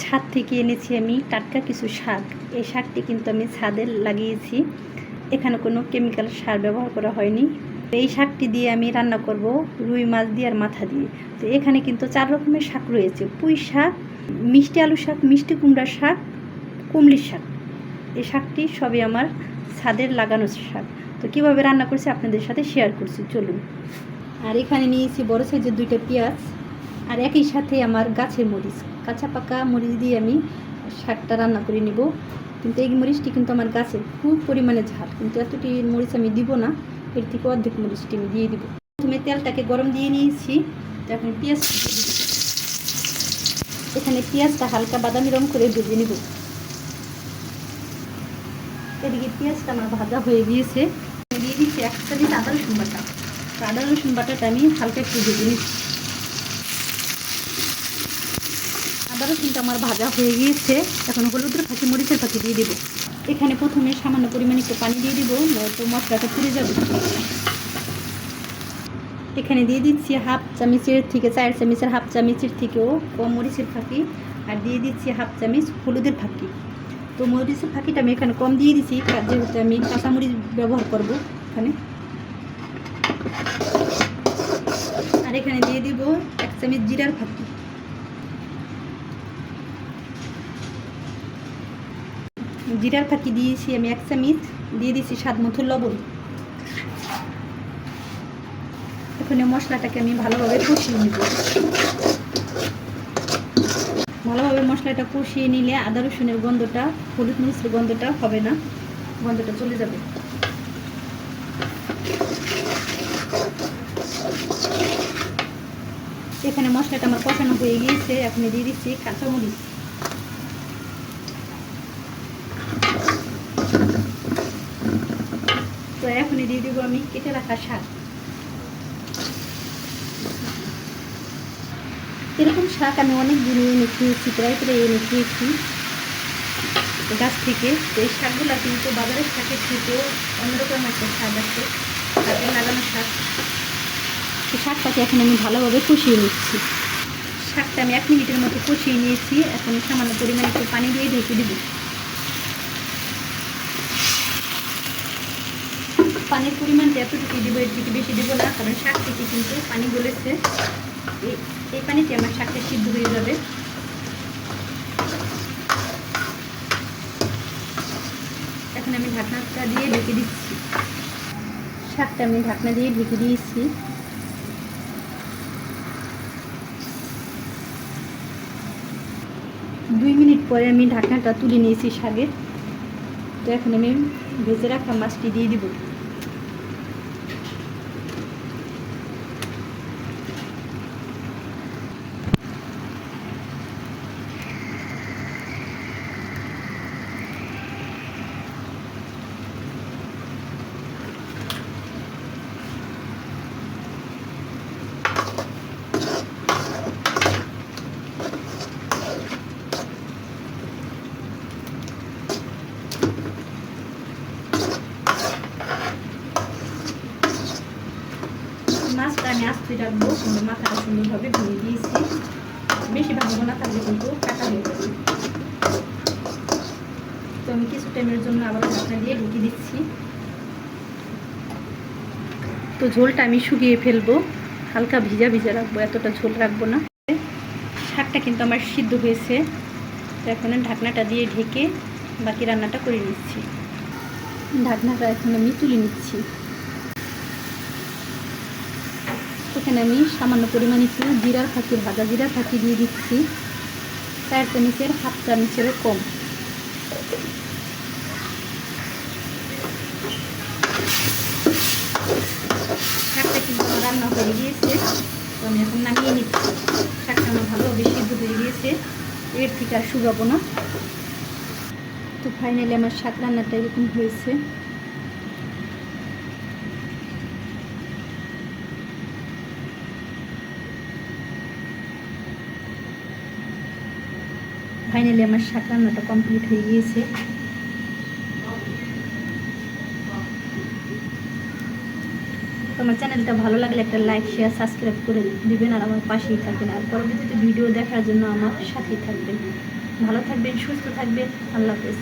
ছাদ থেকে এনেছি আমি টাটকা কিছু শাক। এই শাকটি কিন্তু আমি ছাদে লাগিয়েছি, এখানে কোনো কেমিক্যাল সার ব্যবহার করা হয়নি। এই শাকটি দিয়ে আমি রান্না করব রুই মাছ দিয়ে আর মাথা দিয়ে। তো এখানে কিন্তু 4 রকমের শাক রয়েছে: পুঁই শাক, মিষ্টি আলু শাক, মিষ্টি কুমড়ার শাক, কুমড়ির শাক। এই শাকটি সবই আমার ছাদের লাগানো শাক। তো কীভাবে রান্না করছি আপনাদের সাথে শেয়ার করছি, চলুন। আর এখানে নিয়েছি বড় সাইজের 2টা পেঁয়াজ, আর একই সাথে আমার গাছের মরিচ, কাঁচা পাকা মরিচ দিয়ে আমি শাকটা রান্না করে নেব। কিন্তু এই মরিচটি কিন্তু আমার গাছের, খুব পরিমাণে ঝাল, কিন্তু এতটি মরিচ আমি দিব না, এর থেকে অর্ধেক মরিচটি আমি দিয়ে দিব। প্রথমে তেলটাকে গরম দিয়ে নিয়েছি, তো এখন পেঁয়াজ এখানে পেঁয়াজটা হালকা বাদামি রং করে ভেজে নেব। এদিকে পেঁয়াজটা আমার ভাজা হয়ে গিয়েছে, দিয়ে দিচ্ছি 1 চামচ আদা রসুন বাটা। তো আদা রসুন বাটাটা আমি হালকা একটু ভেজে নিচ্ছি। আদা রসুনটা আমার ভাজা হয়ে গিয়েছে, এখন হলুদের ফাঁকি, মরিচের ফাঁকি দিয়ে দেবো। এখানে প্রথমে সামান্য পরিমাণে একটু পানি দিয়ে দিব, নয়তো মশলাটা পুড়ে যাবে। এখানে দিয়ে দিচ্ছি 1/2 চামচের থেকে 4 চামচের 1/2 চামচের থেকেও কম মরিচের ফাঁকি, আর দিয়ে দিচ্ছি 1/2 চামচ হলুদের ফাঁকি। তো মরিচের ফাঁকিটা আমি এখানে কম দিয়ে দিচ্ছি, যেহেতু আমি কাঁচামরিচ ব্যবহার করব এখানে। আর এখানে দিয়ে দিব 1 চামচ জিরার ফাঁকি। জিরার ফাঁকি দিয়েছি আমি 1 চামচ, দিয়ে দিচ্ছি স্বাদ মতো লবণ। এখন মশলাটাকে আমি ভালোভাবে কষিয়ে নেব। ভালোভাবে মশলাটা কষিয়ে নিলে আদা রসুনের গন্ধটা, হলুদ মরিচের গন্ধটা হবে না, গন্ধটা চলে যাবে। এখানে মশলাটা আমার কষানো হয়ে গিয়েছে, এখন দিয়ে দিচ্ছি কাঁচামরিচ। তো এখনই দিয়ে দেবো আমি কেটে রাখা শাক। এরকম শাক আমি অনেক দিনে এনে খেয়েছি, প্রায় এনে খেয়েছি গাছ থেকে। তো এই শাকগুলো কিন্তু বাজারের শাকের থেকেও অন্যরকম একটা স্বাদ আছে, তাদের লাগানো শাক। তো শাকটাকে এখন আমি ভালোভাবে কষিয়ে নিচ্ছি। শাকটা আমি 1 মিনিটের মতো কষিয়ে নিয়েছি, এখন সামান্য পরিমাণে একটু পানি দিয়ে ঢেকে দেব। পানির পরিমাণটা এতটুকু দেবো, এর থেকে বেশি দেবো না, কারণ শাক থেকে কিন্তু পানি গলেছে। এই পানিতে আমার শাকটা সিদ্ধ হয়ে যাবে। এখন আমি ঢাকনাটা দিয়ে ঢেকে দিচ্ছি। শাকটা আমি ঢাকনা দিয়ে ঢেকে দিয়েছি। দুই মিনিট পরে আমি ঢাকনাটা তুলে নিয়েছি শাকের। তো এখন আমি ভেজে রাখা মাছটি দিয়ে দিব। মাছটা আমি আস্তে রাখবো, কিন্তু মাথাটা সুন্দরভাবে ধুয়ে দিয়েছি। বেশি ভাঙবো না, তাহলে কিন্তু কাটা হয়ে যাবে। তো আমি কিছু টাইমের জন্য আবার ঢাকনা দিয়ে ঢেকে দিচ্ছি। তো ঝোলটা আমি শুকিয়ে ফেলবো, হালকা ভিজা ভিজা রাখবো, এতটা ঝোল রাখবো না। শাকটা কিন্তু আমার সিদ্ধ হয়েছে, তো এখন ঢাকনাটা দিয়ে ঢেকে বাকি রান্নাটা করে নিচ্ছি। ঢাকনাটা এখন আমি তুলে নিচ্ছি। এখানে আমি সামান্য পরিমাণে একটু জিরার ফাঁকি, ভাজা জিরার ফাঁকি দিয়ে দিচ্ছি, 4 চামচের 1/2 চামচেরও কম। শাকটা কিন্তু আমার রান্না হয়ে গিয়েছে, তো আমি এখন নামিয়ে নিচ্ছি। শাকটা আমার ভালোভাবে সিদ্ধ হয়ে গিয়েছে, এর থেকে আর শুকাবো না। তো ফাইনালি আমার শাক রান্নাটা এরকম হয়েছে। ফাইনালি আমার শাক রান্নাটা কমপ্লিট হয়ে গিয়েছে। আমার চ্যানেলটা ভালো লাগলে একটা লাইক, শেয়ার, সাবস্ক্রাইব করে দিবেন, আর আমার পাশেই থাকবেন, আর পরবর্তীতে ভিডিও দেখার জন্য আমার সাথেই থাকবেন। ভালো থাকবেন, সুস্থ থাকবেন। আল্লাহ হাফেজ।